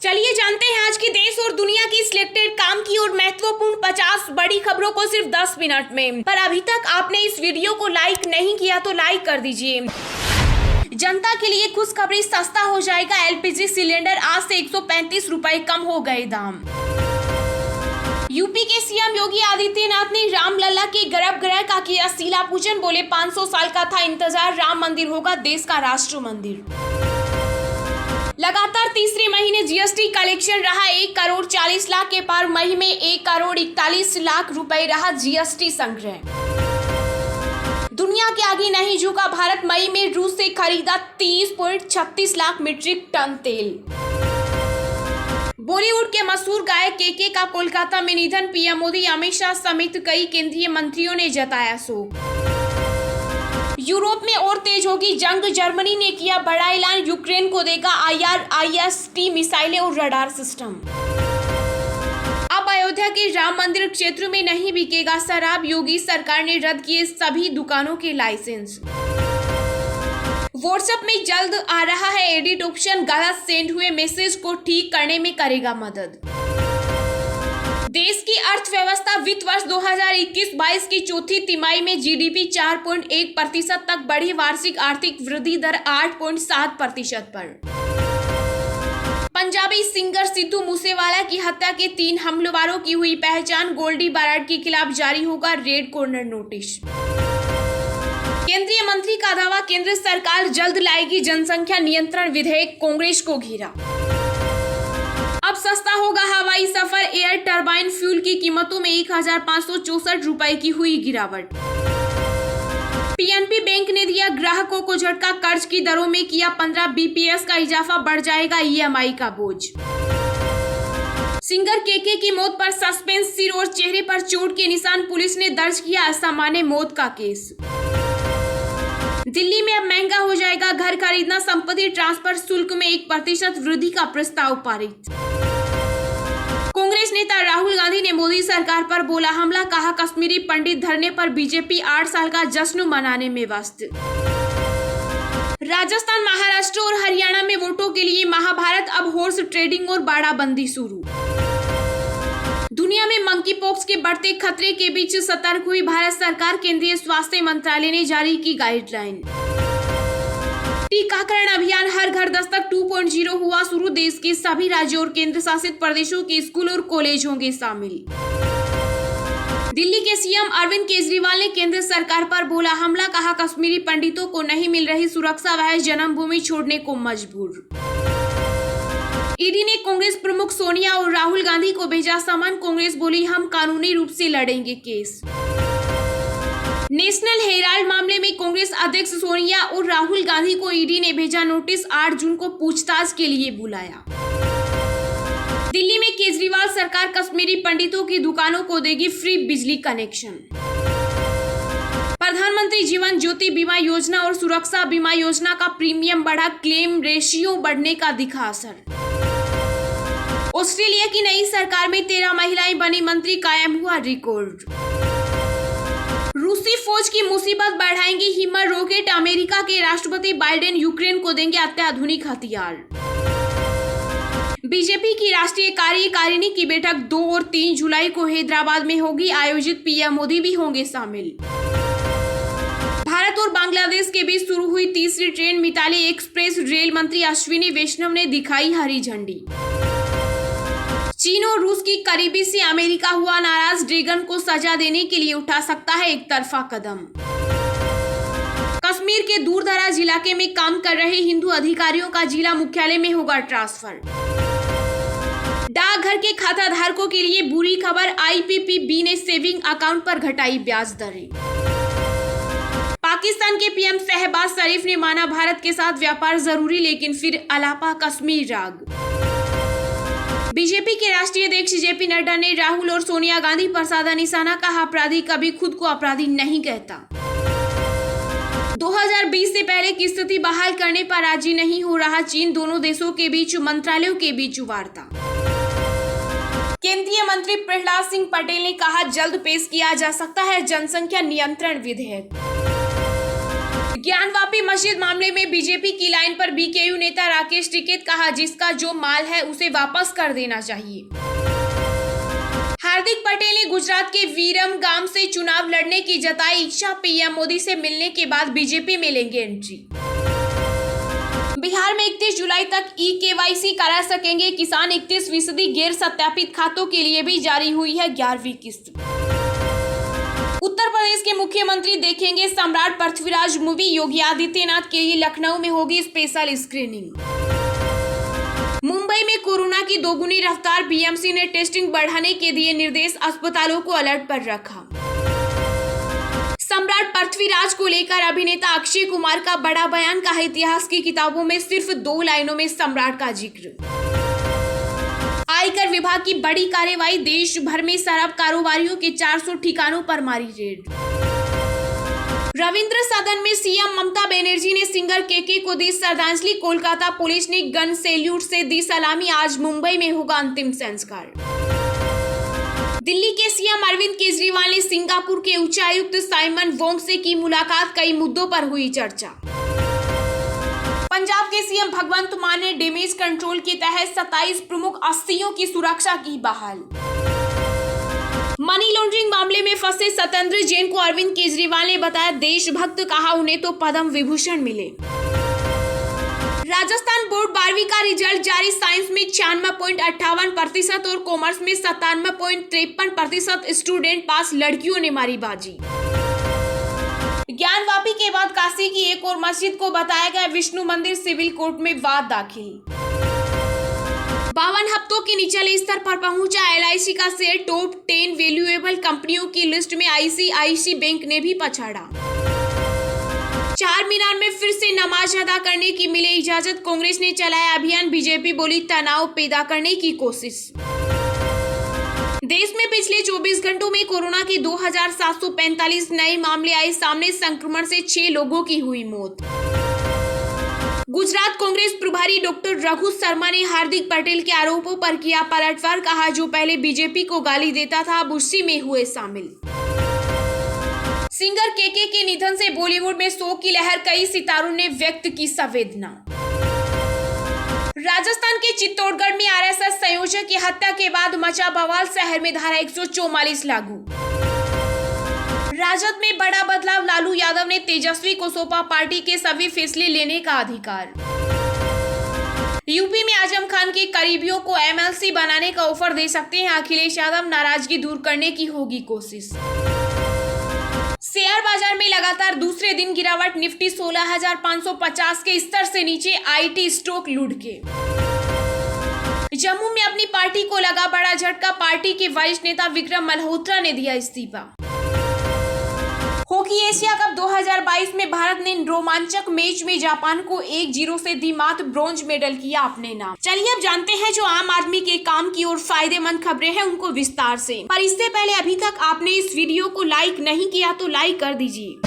चलिए जानते हैं आज की देश और दुनिया की सिलेक्टेड काम की और महत्वपूर्ण 50 बड़ी खबरों को सिर्फ 10 मिनट में। पर अभी तक आपने इस वीडियो को लाइक नहीं किया तो लाइक कर दीजिए। जनता के लिए खुशखबरी, सस्ता हो जाएगा एलपीजी सिलेंडर, आज से 135 रुपए कम हो गए दाम। यूपी के सीएम योगी आदित्यनाथ ने रामलला के गर्भगृह का किया शिला पूजन, बोले 500 साल का था इंतजार, राम मंदिर होगा देश का राष्ट्र मंदिर। लगातार तीसरे महीने जीएसटी कलेक्शन रहा 1 करोड़ 40 लाख के पार, मई में 1 करोड़ 41 लाख रुपए रहा जीएसटी संग्रह। दुनिया के आगे नहीं झुका भारत, मई में रूस से खरीदा 30.36 लाख मीट्रिक टन तेल। बॉलीवुड के मशहूर गायक केके का कोलकाता में निधन, पीएम मोदी, अमित शाह समेत कई केंद्रीय मंत्रियों ने जताया शोक। यूरोप में और तेज होगी जंग, जर्मनी ने किया बड़ा ऐलान, यूक्रेन को देगा IRIS-T मिसाइलें और रडार सिस्टम। अब अयोध्या के राम मंदिर क्षेत्र में नहीं बिकेगा शराब, योगी सरकार ने रद्द किए सभी दुकानों के लाइसेंस। व्हाट्सएप में जल्द आ रहा है एडिट ऑप्शन, गलत सेंड हुए मैसेज को ठीक करने में करेगा मदद। देश की अर्थव्यवस्था वित्त वर्ष 2021-22 की चौथी तिमाही में जीडीपी 4.1% तक बढ़ी, वार्षिक आर्थिक वृद्धि दर 8.7% पर। पंजाबी सिंगर सिद्धू मूसेवाला की हत्या के 3 हमलावरों की हुई पहचान, गोल्डी बराड़ के खिलाफ जारी होगा रेड कॉर्नर नोटिस। केंद्रीय मंत्री का दावा, केंद्र सरकार जल्द लाएगी जनसंख्या नियंत्रण विधेयक, कांग्रेस को घेरा। अब सस्ता होगा हवाई सफर, एयर टरबाइन फ्यूल की कीमतों में 1564 रुपए की हुई गिरावट। पीएनबी बैंक ने दिया ग्राहकों को झटका, कर्ज की दरों में किया 15 बीपीएस का इजाफा, बढ़ जाएगा ईएमआई का बोझ। सिंगर केके की मौत पर सस्पेंस, सिर और चेहरे पर चोट के निशान, पुलिस ने दर्ज किया असामान्य मौत का केस। दिल्ली में अब महंगा हो जाएगा घर खरीदना, संपत्ति ट्रांसफर शुल्क में 1% वृद्धि का प्रस्ताव पारित। कांग्रेस नेता राहुल गांधी ने मोदी सरकार पर बोला हमला, कहा कश्मीरी पंडित धरने पर बीजेपी 8 साल का जश्न मनाने में व्यस्त। राजस्थान, महाराष्ट्र और हरियाणा में वोटों के लिए महाभारत, अब हॉर्स ट्रेडिंग और बाड़ाबंदी शुरू। दुनिया में मंकी पॉक्स के बढ़ते खतरे के बीच सतर्क हुई भारत सरकार, केंद्रीय स्वास्थ्य मंत्रालय ने जारी की गाइडलाइन। टीकाकरण अभियान हर घर दस्तक 2.0 हुआ शुरू, देश के सभी राज्यों और केंद्र शासित प्रदेशों के स्कूल और कॉलेज होंगे शामिल। दिल्ली के सीएम अरविंद केजरीवाल ने केंद्र सरकार पर बोला हमला, कहा कश्मीरी पंडितों को नहीं मिल रही सुरक्षा, वह जन्मभूमि छोड़ने को मजबूर। ईडी ने कांग्रेस प्रमुख सोनिया और राहुल गांधी को भेजा समन, कांग्रेस बोली हम कानूनी रूप से लड़ेंगे केस। नेशनल हेराल्ड मामले में कांग्रेस अध्यक्ष सोनिया और राहुल गांधी को ईडी ने भेजा नोटिस, 8 जून को पूछताछ के लिए बुलाया। दिल्ली में केजरीवाल सरकार कश्मीरी पंडितों की दुकानों को देगी फ्री बिजली कनेक्शन। प्रधानमंत्री जीवन ज्योति बीमा योजना और सुरक्षा बीमा योजना का प्रीमियम बढ़ा, क्लेम रेशियो बढ़ने का दिखा असर। ऑस्ट्रेलिया की नई सरकार में 13 महिलाएं बनी मंत्री, कायम हुआ रिकॉर्ड। रूसी फौज की मुसीबत बढ़ाएंगी हिमर रॉकेट, अमेरिका के राष्ट्रपति बाइडेन यूक्रेन को देंगे अत्याधुनिक हथियार। बीजेपी की राष्ट्रीय कार्यकारिणी की बैठक 2 और 3 जुलाई को हैदराबाद में होगी आयोजित, पीएम मोदी भी होंगे शामिल। भारत और बांग्लादेश के बीच शुरू हुई तीसरी ट्रेन मिताली एक्सप्रेस, रेल मंत्री अश्विनी वैष्णव ने दिखाई हरी झंडी। चीन और रूस की करीबी से अमेरिका हुआ नाराज, ड्रैगन को सजा देने के लिए उठा सकता है एक तरफा कदम। कश्मीर के दूरदराज इलाके में काम कर रहे हिंदू अधिकारियों का जिला मुख्यालय में होगा ट्रांसफर। डाकघर के खाता धारकों के लिए बुरी खबर, IPPB ने सेविंग अकाउंट पर घटाई ब्याज दरें। पाकिस्तान के पीएम शहबाज शरीफ ने माना भारत के साथ व्यापार जरूरी, लेकिन फिर अलापा कश्मीर राग। बीजेपी के राष्ट्रीय अध्यक्ष जेपी नड्डा ने राहुल और सोनिया गांधी पर साधा निशाना, कहा अपराधी कभी खुद को अपराधी नहीं कहता। 2020 से पहले की स्थिति बहाल करने पर राजी नहीं हो रहा चीन, दोनों देशों के बीच मंत्रालयों के बीच वार्ता। केंद्रीय मंत्री प्रहलाद सिंह पटेल ने कहा जल्द पेश किया जा सकता है जनसंख्या नियंत्रण विधेयक। ज्ञानवापी मस्जिद मामले में बीजेपी की लाइन पर बीकेयू नेता राकेश टिकैत, कहा जिसका जो माल है उसे वापस कर देना चाहिए। हार्दिक पटेल ने गुजरात के वीरम गांव से चुनाव लड़ने की जताई इच्छा, पीएम मोदी से मिलने के बाद बीजेपी में लेंगे एंट्री। बिहार में 31 जुलाई तक ई-केवाईसी करा सकेंगे किसान, 31% गैर सत्यापित खातों के लिए भी जारी हुई है 11वीं किस्त। उत्तर प्रदेश के मुख्यमंत्री देखेंगे सम्राट पृथ्वीराज मूवी, योगी आदित्यनाथ के लिए लखनऊ में होगी स्पेशल स्क्रीनिंग। मुंबई में कोरोना की दोगुनी रफ्तार, बीएमसी ने टेस्टिंग बढ़ाने के दिए निर्देश, अस्पतालों को अलर्ट पर रखा। सम्राट पृथ्वीराज को लेकर अभिनेता अक्षय कुमार का बड़ा बयान, कहा इतिहास की किताबों में सिर्फ 2 लाइनों में सम्राट का जिक्र। आयकर विभाग की बड़ी कार्रवाई, देश भर में शराब कारोबारियों के 400 ठिकानों पर मारी रेड। रविंद्र सदन में सीएम ममता बनर्जी ने सिंगर केके को दी श्रद्धांजलि, कोलकाता पुलिस ने गन सैल्यूट से दी सलामी, आज मुंबई में होगा अंतिम संस्कार। दिल्ली के सीएम अरविंद केजरीवाल ने सिंगापुर के उच्चायुक्त साइमन वोंग से की मुलाकात, कई मुद्दों पर हुई चर्चा। पंजाब के सीएम भगवंत मान ने डैमेज कंट्रोल के तहत 27 प्रमुख अस्थियों की सुरक्षा की बहाल। मनी लॉन्ड्रिंग मामले में फंसे सत्येंद्र जैन को अरविंद केजरीवाल ने बताया देशभक्त, कहा उन्हें तो पद्म विभूषण मिले। राजस्थान बोर्ड 12वीं का रिजल्ट जारी, साइंस में 96.58% और कॉमर्स में 97.53% स्टूडेंट पास, लड़कियों ने मारी बाजी। ज्ञानवापी के बाद काशी की एक और मस्जिद को बताया गया विष्णु मंदिर, सिविल कोर्ट में वाद दाखिल। 52 हफ्तों के निचले स्तर पर पहुंचा एलआईसी का शेयर, टॉप 10 वैल्यूएबल कंपनियों की लिस्ट में आईसीआईसी बैंक ने भी पछाड़ा। चार मीनार में फिर से नमाज अदा करने की मिले इजाजत, कांग्रेस ने चलाया अभियान, बीजेपी बोली तनाव पैदा करने की कोशिश। देश में पिछले 24 घंटों में कोरोना के 2745 नए मामले आए सामने, संक्रमण से 6 लोगों की हुई मौत। गुजरात कांग्रेस प्रभारी डॉक्टर रघु शर्मा ने हार्दिक पटेल के आरोपों पर किया पलटवार, कहा जो पहले बीजेपी को गाली देता था अब उसी में हुए शामिल। सिंगर केके के निधन से बॉलीवुड में शोक की लहर, कई सितारों ने व्यक्त की संवेदना। राजस्थान के चित्तौड़गढ़ में आरएसएस संयोजक की हत्या के बाद मचा बवाल, शहर में धारा 144 लागू। राजद में बड़ा बदलाव, लालू यादव ने तेजस्वी को सौंपा पार्टी के सभी फैसले लेने का अधिकार। यूपी में आजम खान के करीबियों को एमएलसी बनाने का ऑफर दे सकते हैं अखिलेश यादव, नाराजगी दूर करने की होगी कोशिश। शेयर बाजार में लगातार दूसरे दिन गिरावट, निफ्टी 16,550 के स्तर से नीचे, आईटी स्टॉक लुढ़ के। जम्मू में अपनी पार्टी को लगा बड़ा झटका, पार्टी के वरिष्ठ नेता विक्रम मल्होत्रा ने दिया इस्तीफा। हॉकी एशिया कप 2022 में भारत ने रोमांचक मैच में जापान को 1-0 से दी मात, ब्रॉन्ज मेडल किया अपने नाम। चलिए अब जानते हैं जो आम आदमी के काम की और फायदेमंद खबरें हैं उनको विस्तार से। पर इससे पहले अभी तक आपने इस वीडियो को लाइक नहीं किया तो लाइक कर दीजिए।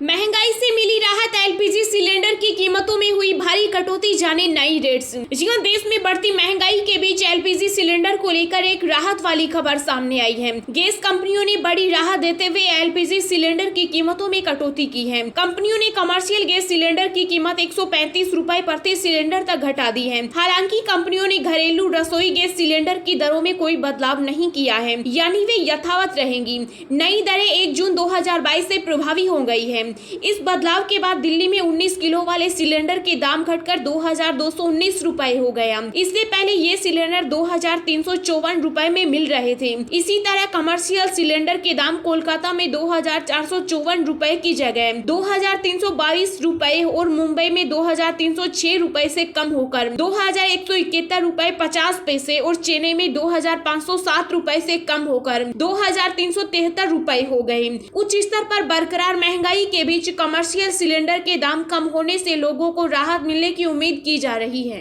महंगाई से मिली राहत, एलपीजी सिलेंडर की कीमतों में हुई भारी कटौती, जाने नई रेट्स। जी हां, देश में बढ़ती महंगाई के बीच एलपीजी सिलेंडर को लेकर एक राहत वाली खबर सामने आई है। गैस कंपनियों ने बड़ी राहत देते हुए एलपीजी सिलेंडर की कीमतों में कटौती की है। कंपनियों ने कमर्शियल गैस सिलेंडर की कीमत 135 रुपए प्रति सिलेंडर तक घटा दी है। हालांकि कंपनियों ने घरेलू रसोई गैस सिलेंडर की दरों में कोई बदलाव नहीं किया है, यानी वे यथावत रहेंगी। नई दरें 1 जून 2022 से प्रभावी हो गई है। इस बदलाव के बाद दिल्ली में 19 किलो वाले सिलेंडर के दाम घटकर 2219 रुपए हो गया। इससे पहले ये सिलेंडर 2354 रुपए में मिल रहे थे। इसी तरह कमर्शियल सिलेंडर के दाम कोलकाता में 2454 रुपए की जगह 2322 रुपए और मुंबई में 2306 रुपए से कम होकर 2171 रुपए 50 पैसे और चेन्नई में 2507 रुपए से कम होकर 2373 रुपए हो गए। उच्च स्तर पर बरकरार महंगाई के बीच कमर्शियल सिलेंडर के दाम कम होने से लोगों को राहत मिलने की उम्मीद की जा रही है।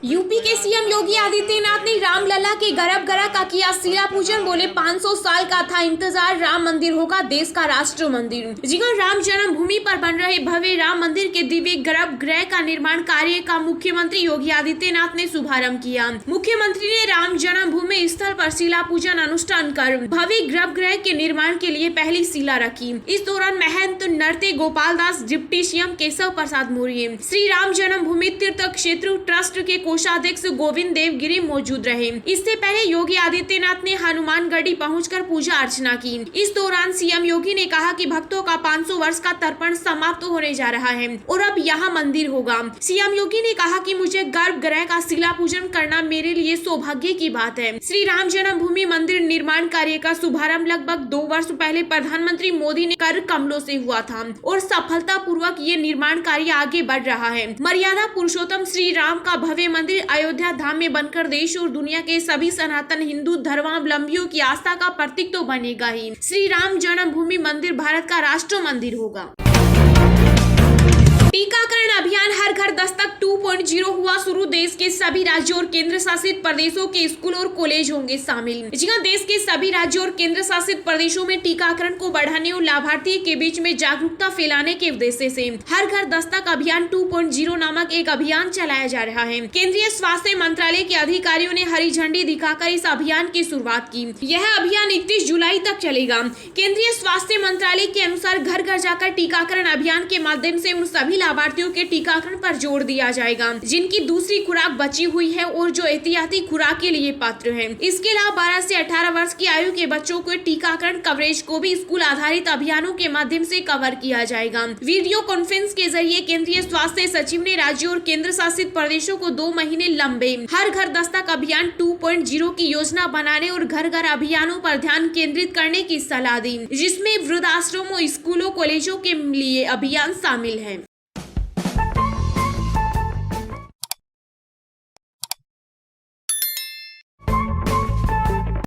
यूपी के सीएम योगी आदित्यनाथ ने रामलला अयोध्या के गर्भगृह का किया शिला पूजन, बोले 500 साल का था इंतजार, राम मंदिर होगा देश का राष्ट्र मंदिर। जी हां, राम जन्मभूमि पर बन रहे भव्य राम मंदिर के दिव्य गर्भगृह का निर्माण कार्य का मुख्यमंत्री योगी आदित्यनाथ ने शुभारंभ किया। मुख्यमंत्री ने राम जन्मभूमि स्थल पर शिला पूजन अनुष्ठान कर भव्य गर्भगृह के निर्माण के लिए पहली शिला रखी। इस दौरान महंत नरते गोपाल दास, डिप्टी सीएम केशव प्रसाद मौर्य, श्री राम जन्मभूमि तीर्थ क्षेत्र ट्रस्ट के कोषाध्यक्ष गोविंद देवगिरी मौजूद रहे। इससे पहले योगी आदित्यनाथ ने हनुमानगढ़ी पहुंचकर पूजा अर्चना की। इस दौरान सीएम योगी ने कहा कि भक्तों का 500 वर्ष का तर्पण समाप्त होने जा रहा है और अब यहाँ मंदिर होगा। सीएम योगी ने कहा कि मुझे गर्भगृह का शिला पूजन करना मेरे लिए सौभाग्य की बात है। श्री राम जन्मभूमि मंदिर निर्माण कार्य का शुभारंभ लगभग 2 वर्ष पहले प्रधानमंत्री मोदी ने कर कमलों से हुआ था और सफलता पूर्वक ये निर्माण कार्य आगे बढ़ रहा है। मर्यादा पुरुषोत्तम श्री राम का भव्य मंदिर अयोध्या धाम में बनकर देश और दुनिया के सभी सनातन हिंदू धर्मावलंबियों की आस्था का प्रतीक तो बनेगा ही। श्री राम जन्मभूमि मंदिर भारत का राष्ट्र मंदिर होगा। टीकाकरण अभियान हर घर दस्तक 2.0 हुआ शुरू, देश के सभी राज्यों और केंद्र शासित प्रदेशों के स्कूल और कॉलेज होंगे शामिल। जी हां, देश के सभी राज्यों और केंद्र शासित प्रदेशों में टीकाकरण को बढ़ाने और लाभार्थियों के बीच में जागरूकता फैलाने के उद्देश्य से हर घर दस्तक अभियान 2.0 नामक एक अभियान चलाया जा रहा है। केंद्रीय स्वास्थ्य मंत्रालय के अधिकारियों ने हरी झंडी दिखाकर इस अभियान की शुरुआत की। यह अभियान 31 जुलाई तक चलेगा। केंद्रीय स्वास्थ्य मंत्रालय के अनुसार घर घर जाकर टीकाकरण अभियान के माध्यम से उन सभी लाभार्थियों के टीकाकरण पर जोर दिया जाएगा जिनकी दूसरी खुराक बची हुई है और जो एहतियाती खुराक के लिए पात्र हैं। इसके अलावा 12 से 18 वर्ष की आयु के बच्चों को टीकाकरण कवरेज को भी स्कूल आधारित अभियानों के माध्यम से कवर किया जाएगा। वीडियो कॉन्फ्रेंस के जरिए केंद्रीय स्वास्थ्य सचिव ने राज्यों और केंद्र शासित प्रदेशों को 2 महीने लंबे हर घर दस्तक अभियान 2.0 की योजना बनाने और घर घर अभियानों पर ध्यान केंद्रित करने की सलाह दी, जिसमें वृद्धाश्रमों, स्कूलों, कॉलेजों के लिए अभियान शामिल है।